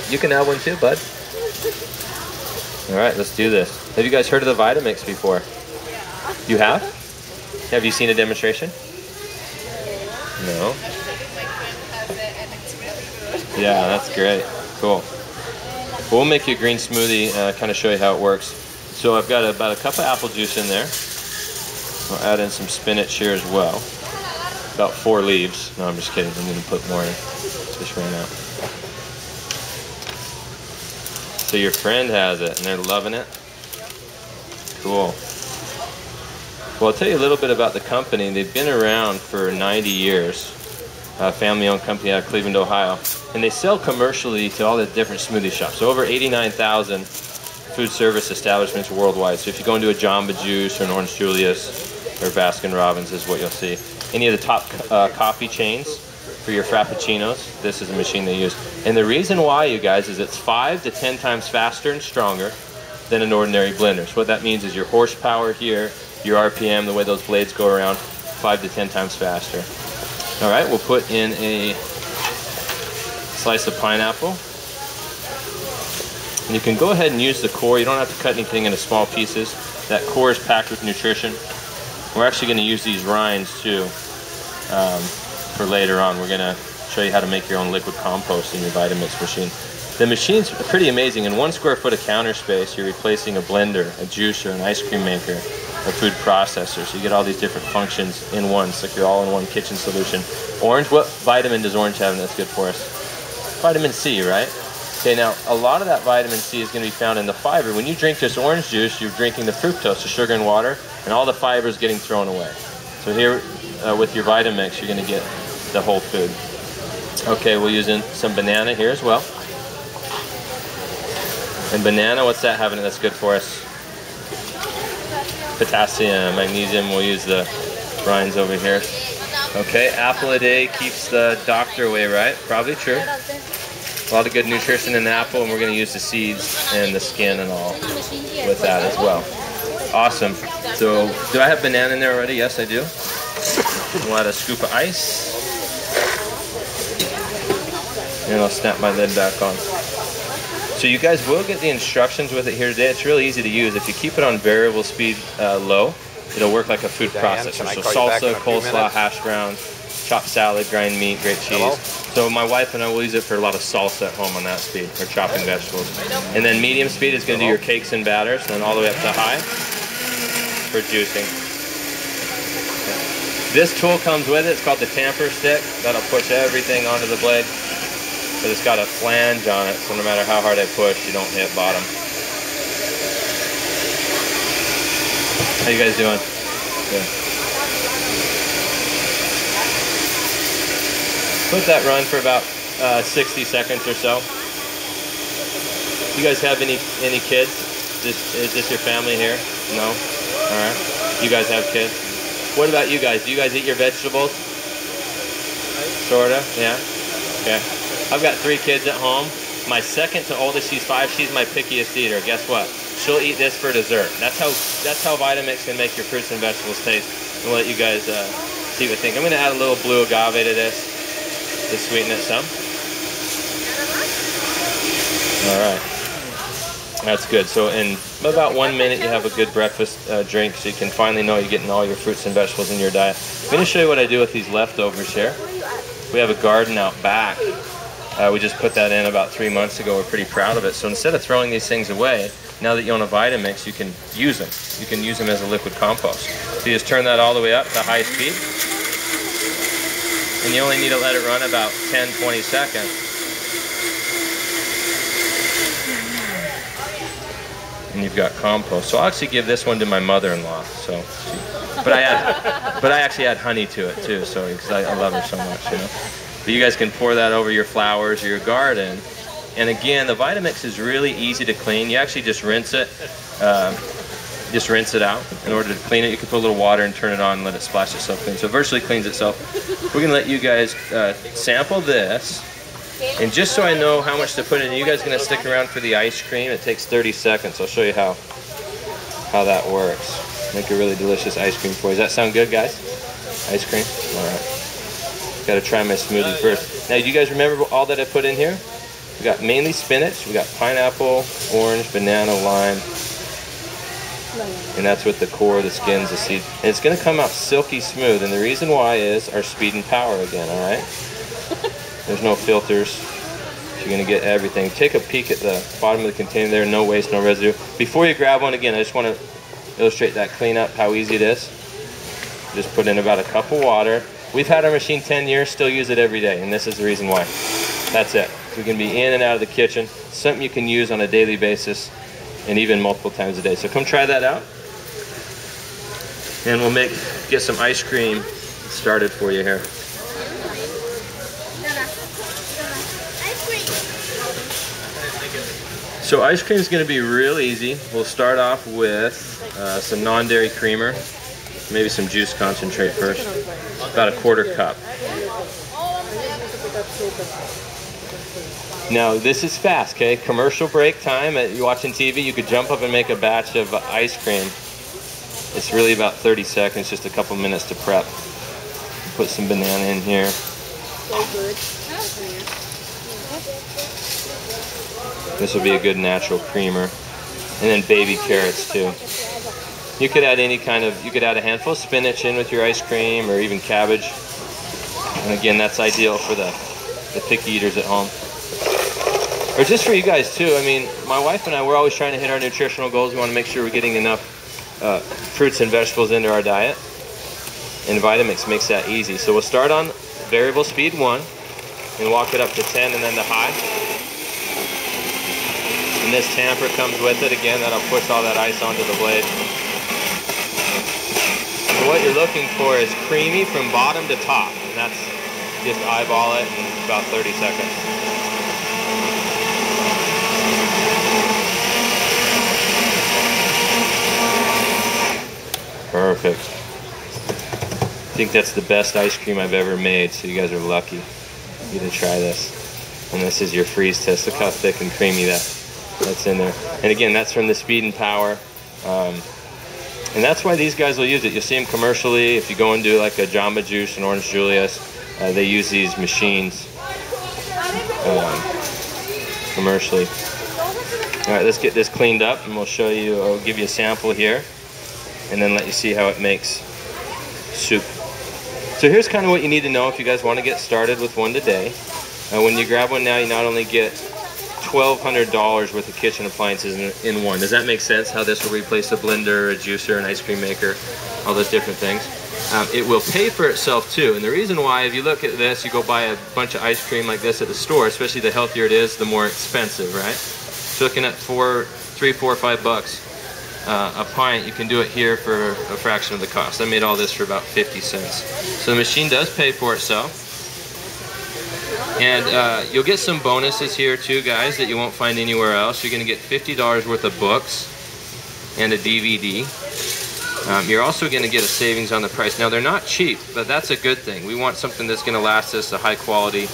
You can have one too, bud. All right, let's do this. Have you guys heard of the Vitamix before? You have? Have you seen a demonstration? No? Yeah, that's great. Cool. We'll make you a green smoothie, kind of show you how it works. So I've got about a cup of apple juice in there. I'll add in some spinach here as well. About 4 leaves. No, I'm just kidding. I'm going to put more in. Just right now. So your friend has it and they're loving it. Cool. Well, I'll tell you a little bit about the company. They've been around for 90 years. A family-owned company out of Cleveland, Ohio. And they sell commercially to all the different smoothie shops. So over 89,000 food service establishments worldwide. So if you go into a Jamba Juice or an Orange Julius or Baskin Robbins is what you'll see. Any of the top coffee chains for your Frappuccinos, this is a machine they use. And the reason why, you guys, is it's 5 to 10 times faster and stronger than an ordinary blender. So what that means is your horsepower here, your RPM, the way those blades go around, 5 to 10 times faster. All right, we'll put in a slice of pineapple. And you can go ahead and use the core. You don't have to cut anything into small pieces. That core is packed with nutrition. We're actually going to use these rinds too for later on. We're going to show you how to make your own liquid compost in your Vitamix machine. The machine's pretty amazing. In 1 square foot of counter space, you're replacing a blender, a juicer, an ice cream maker, a food processor. So you get all these different functions in one. It's like your all-in-one kitchen solution. Orange, what vitamin does orange have that's good for us? Vitamin C, right? Okay, now a lot of that vitamin C is going to be found in the fiber. When you drink this orange juice, you're drinking the fructose, the sugar and water, and all the fiber is getting thrown away. So here with your Vitamix, you're going to get the whole food. Okay, we'll use in some banana here as well. And banana, what's that having that's good for us? Potassium, magnesium, we'll use the rinds over here. Okay, apple a day keeps the doctor away, right? Probably true. A lot of good nutrition in the apple, and we're going to use the seeds and the skin and all with that as well. Awesome. So, do I have banana in there already? Yes, I do. We'll add a scoop of ice. And I'll snap my lid back on. So you guys will get the instructions with it here today. It's really easy to use. If you keep it on variable speed low, it'll work like a food processor. So salsa, coleslaw, hash browns, chopped salad, grind meat, great cheese. Hello? So my wife and I will use it for a lot of salsa at home on that speed, or chopping vegetables. And then medium speed is going to do your cakes and batters, and then all the way up to high for juicing. This tool comes with it. It's called the tamper stick. That'll push everything onto the blade. But it's got a flange on it, so no matter how hard I push, you don't hit bottom. How you guys doing? Good. Let that run for about 60 seconds or so. You guys have any kids? Is this your family here? No? All right. You guys have kids? What about you guys? Do you guys eat your vegetables? Sorta, yeah? Okay. I've got 3 kids at home. My second to oldest, she's 5. She's my pickiest eater. Guess what? She'll eat this for dessert. That's how Vitamix can make your fruits and vegetables taste. And we'll let you guys see what you think. I'm going to add a little blue agave to this to sweeten it some. All right. That's good. So in about 1 minute, you have a good breakfast drink, so you can finally know you're getting all your fruits and vegetables in your diet. I'm going to show you what I do with these leftovers here. We have a garden out back. We just put that in about 3 months ago. We're pretty proud of it. So instead of throwing these things away, now that you own a Vitamix, you can use them. You can use them as a liquid compost. So you just turn that all the way up to high speed. And you only need to let it run about 10-20 seconds. And you've got compost. So I'll actually give this one to my mother-in-law. But I actually add honey to it too, so because I love her so much, you know. But you guys can pour that over your flowers or your garden. And again, the Vitamix is really easy to clean. You actually just rinse it. Just rinse it out. In order to clean it, you can put a little water and turn it on and let it splash itself clean. So it virtually cleans itself. We're going to let you guys sample this. And just so I know how much to put in, you guys are going to stick around for the ice cream. It takes 30 seconds. I'll show you how that works. Make a really delicious ice cream for you. Does that sound good, guys? Ice cream? All right. Got to try my smoothie first. Now, do you guys remember all that I put in here? We got mainly spinach, we got pineapple, orange, banana, lime, and that's with the core, the skins, the seeds. And it's gonna come out silky smooth, and the reason why is our speed and power again, all right? There's no filters. You're gonna get everything. Take a peek at the bottom of the container there, no waste, no residue. Before you grab one, again, I just wanna illustrate that cleanup, how easy it is. Just put in about a cup of water. We've had our machine 10 years, still use it every day, and this is the reason why. That's it. We can be in and out of the kitchen. Something you can use on a daily basis and even multiple times a day. So come try that out. And we'll get some ice cream started for you here. So ice cream is going to be real easy. We'll start off with some non-dairy creamer, maybe some juice concentrate first, about a 1/4 cup. Now this is fast, okay? Commercial break time, you're watching TV, you could jump up and make a batch of ice cream. It's really about 30 seconds, just a couple minutes to prep. Put some banana in here. This will be a good natural creamer. And then baby carrots too. You could add you could add a handful of spinach in with your ice cream, or even cabbage. And again, that's ideal for the picky eaters at home. Or just for you guys too. I mean, my wife and I, we're always trying to hit our nutritional goals. We want to make sure we're getting enough fruits and vegetables into our diet. And Vitamix makes that easy. So we'll start on variable speed 1 and walk it up to 10 and then to high. And this tamper comes with it. Again, that'll push all that ice onto the blade. So what you're looking for is creamy from bottom to top. And that's just eyeball it in about 30 seconds. Perfect. I think that's the best ice cream I've ever made, so you guys are lucky. You to try this. And this is your freeze test. Look how thick and creamy that's in there. And again, that's from the Speed and Power. And that's why these guys will use it. You'll see them commercially. If you go and do like a Jamba Juice and Orange Julius, they use these machines commercially. All right, let's get this cleaned up and we'll show you, I'll give you a sample here and then let you see how it makes soup. So here's kind of what you need to know if you guys want to get started with one today. When you grab one now, you not only get $1,200 worth of kitchen appliances in one. Does that make sense? How this will replace a blender, a juicer, an ice cream maker, all those different things. It will pay for itself too. And the reason why, if you look at this, you go buy a bunch of ice cream like this at the store, especially the healthier it is, the more expensive, right? So looking at $3, $4, $5 a pint, you can do it here for a fraction of the cost. I made all this for about 50 cents. So the machine does pay for itself. And you'll get some bonuses here too, guys, that you won't find anywhere else. You're going to get $50 worth of books and a DVD. You're also going to get a savings on the price. Now, they're not cheap, but that's a good thing. We want something that's going to last us, a high quality.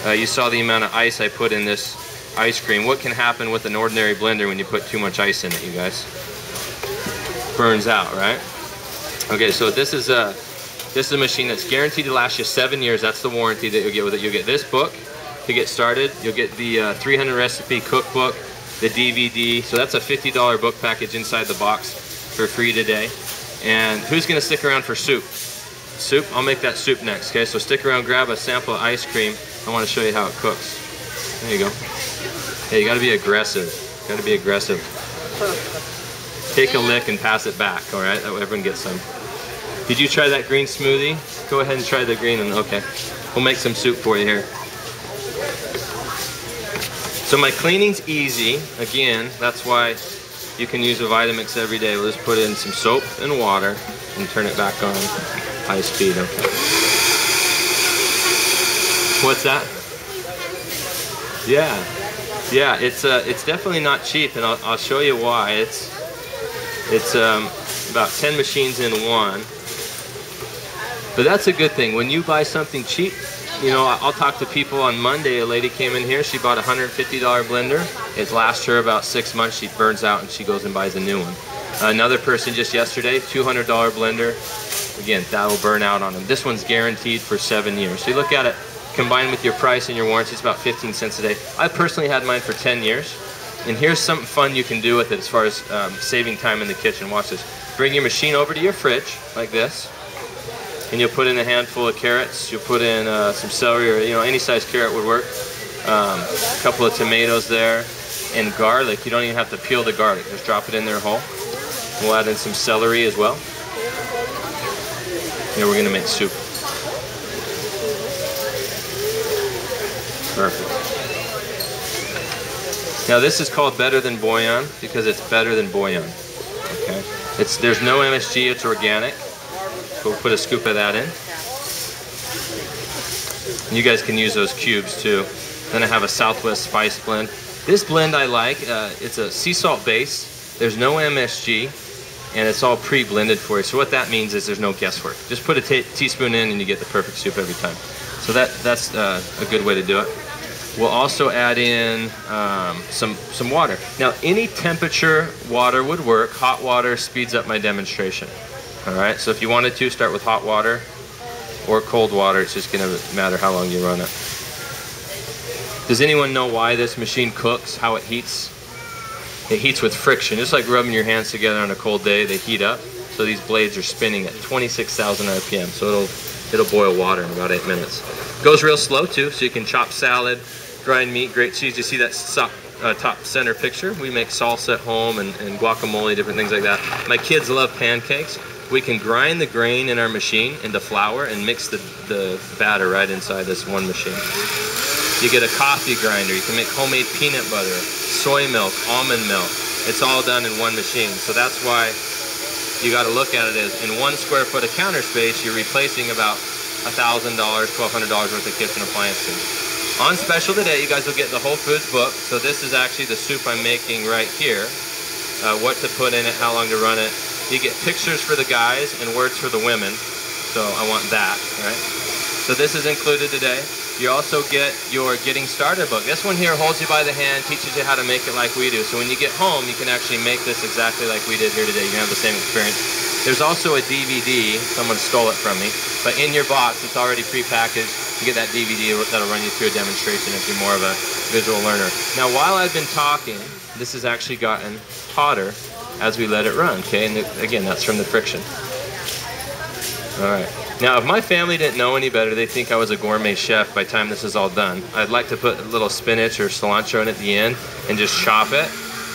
You saw the amount of ice I put in this ice cream. What can happen with an ordinary blender when you put too much ice in it, you guys? Burns out, right? Okay, so this is a machine that's guaranteed to last you 7 years. That's the warranty that you'll get with it. You'll get this book to get started. You'll get the 300 recipe cookbook, the DVD. So that's a $50 book package inside the box for free today. And who's going to stick around for soup? Soup? I'll make that soup next, okay? So stick around, grab a sample of ice cream. I want to show you how it cooks. There you go. Hey, you got to be aggressive. Got to be aggressive. Take a lick and pass it back, all right? That way everyone gets some. Did you try that green smoothie? Go ahead and try the green one. Okay. We'll make some soup for you here. So my cleaning's easy. Again, that's why you can use a Vitamix every day. We'll just put in some soap and water and turn it back on high speed. Okay. What's that? Yeah. Yeah, it's definitely not cheap, and I'll show you why. It's about 10 machines in one. But that's a good thing. When you buy something cheap, you know, I'll talk to people on Monday. A lady came in here, she bought a $150 blender. It lasts her about 6 months. She burns out and she goes and buys a new one. Another person just yesterday, $200 blender. Again, that'll burn out on them. This one's guaranteed for 7 years. So you look at it, combined with your price and your warranty, it's about 15 cents a day. I personally had mine for 10 years. And here's something fun you can do with it as far as saving time in the kitchen. Watch this. Bring your machine over to your fridge like this, and you'll put in a handful of carrots. You'll put in some celery, or any size carrot would work. A couple of tomatoes there, and garlic. You don't even have to peel the garlic. Just drop it in there whole. We'll add in some celery as well. Here we're going to make soup. Perfect. Now this is called better than bouillon because it's better than bouillon. Okay. There's no MSG. It's organic. We'll put a scoop of that in. And you guys can use those cubes too. Then I have a Southwest spice blend. This blend I like. It's a sea salt base. There's no MSG, and it's all pre-blended for you. So what that means is there's no guesswork. Just put a teaspoon in and you get the perfect soup every time. So that's a good way to do it. We'll also add in some water. Now any temperature water would work. Hot water speeds up my demonstration. All right, so if you wanted to, start with hot water or cold water. It's just gonna matter how long you run it. Does anyone know why this machine cooks, how it heats? It heats with friction. Just like rubbing your hands together on a cold day, they heat up. So these blades are spinning at 26,000 RPM. So it'll boil water in about 8 minutes. Goes real slow too, so you can chop salad, grind meat, grate cheese. You see that top center picture? We make salsa at home and guacamole, different things like that. My kids love pancakes. We can grind the grain in our machine into flour and mix the batter right inside this one machine. You get a coffee grinder. You can make homemade peanut butter, soy milk, almond milk. It's all done in one machine. So that's why you got to look at it as in 1 square foot of counter space, you're replacing about $1,000, $1,200 worth of kitchen appliances. On special today, you guys will get the Whole Foods book. So this is actually the soup I'm making right here. What to put in it, how long to run it. You get pictures for the guys and words for the women. So I want that, right? So this is included today. You also get your Getting Started book. This one here holds you by the hand, teaches you how to make it like we do. So when you get home, you can actually make this exactly like we did here today. You can have the same experience. There's also a DVD. Someone stole it from me. But in your box, it's already prepackaged. You get that DVD that'll run you through a demonstration if you're more of a visual learner. Now, while I've been talking, this has actually gotten hotter as we let it run, okay? And again, that's from the friction. All right. Now, if my family didn't know any better, they think I was a gourmet chef by the time this is all done. I'd like to put a little spinach or cilantro in at the end and just chop it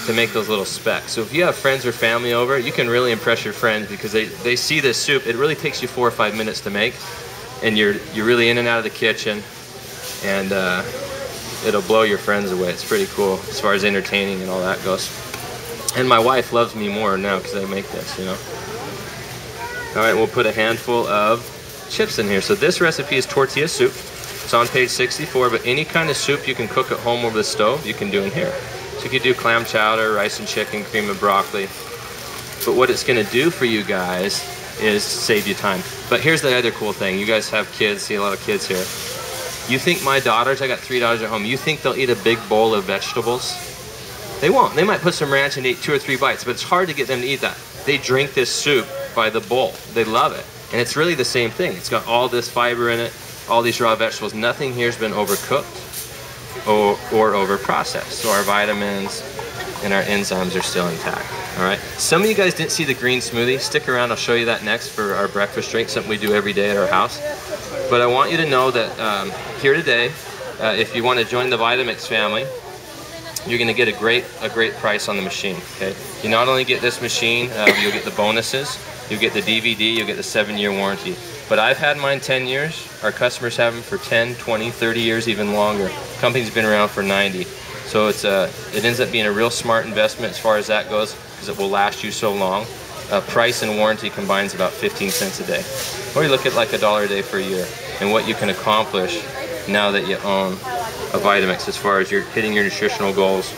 to make those little specks. So if you have friends or family over, you can really impress your friends because they see this soup. It really takes you 4 or 5 minutes to make, and you're really in and out of the kitchen, and it'll blow your friends away. It's pretty cool as far as entertaining and all that goes. And my wife loves me more now because I make this, you know. All right, we'll put a handful of chips in here. So this recipe is tortilla soup. It's on page 64, but any kind of soup you can cook at home over the stove, you can do in here. So you could do clam chowder, rice and chicken, cream of broccoli. But what it's gonna do for you guys is save you time. But here's the other cool thing. You guys have kids, see a lot of kids here. You think my daughters, I got 3 daughters at home, you think they'll eat a big bowl of vegetables? They won't. They might put some ranch and eat 2 or 3 bites, but it's hard to get them to eat that. They drink this soup by the bowl. They love it. And it's really the same thing. It's got all this fiber in it, all these raw vegetables. Nothing here's been overcooked or over processed. So our vitamins and our enzymes are still intact. All right. Some of you guys didn't see the green smoothie. Stick around. I'll show you that next for our breakfast drink, something we do every day at our house. But I want you to know that here today, if you want to join the Vitamix family, you're going to get a great price on the machine. Okay. You not only get this machine, you'll get the bonuses. You'll get the DVD, you'll get the 7-year warranty. But I've had mine 10 years. Our customers have them for 10, 20, 30 years, even longer. The company's been around for 90. So it ends up being a real smart investment as far as that goes, because it will last you so long. Price and warranty combines about 15 cents a day. Or you look at like $1 a day for a year, and what you can accomplish now that you own a Vitamix as far as you're hitting your nutritional goals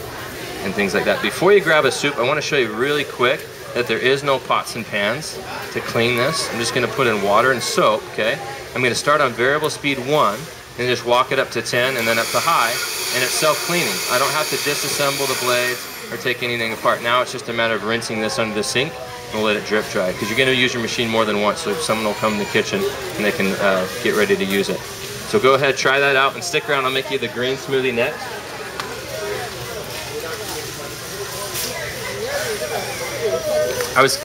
and things like that. Before you grab a soup, I want to show you really quick that there is no pots and pans to clean this. I'm just going to put in water and soap, okay? I'm going to start on variable speed 1 and just walk it up to 10 and then up to high, and it's self-cleaning. I don't have to disassemble the blades or take anything apart. Now it's just a matter of rinsing this under the sink and we'll let it drip dry, because you're going to use your machine more than once, so someone will come in the kitchen and they can get ready to use it. So go ahead, try that out, and stick around. I'll make you the green smoothie next. I was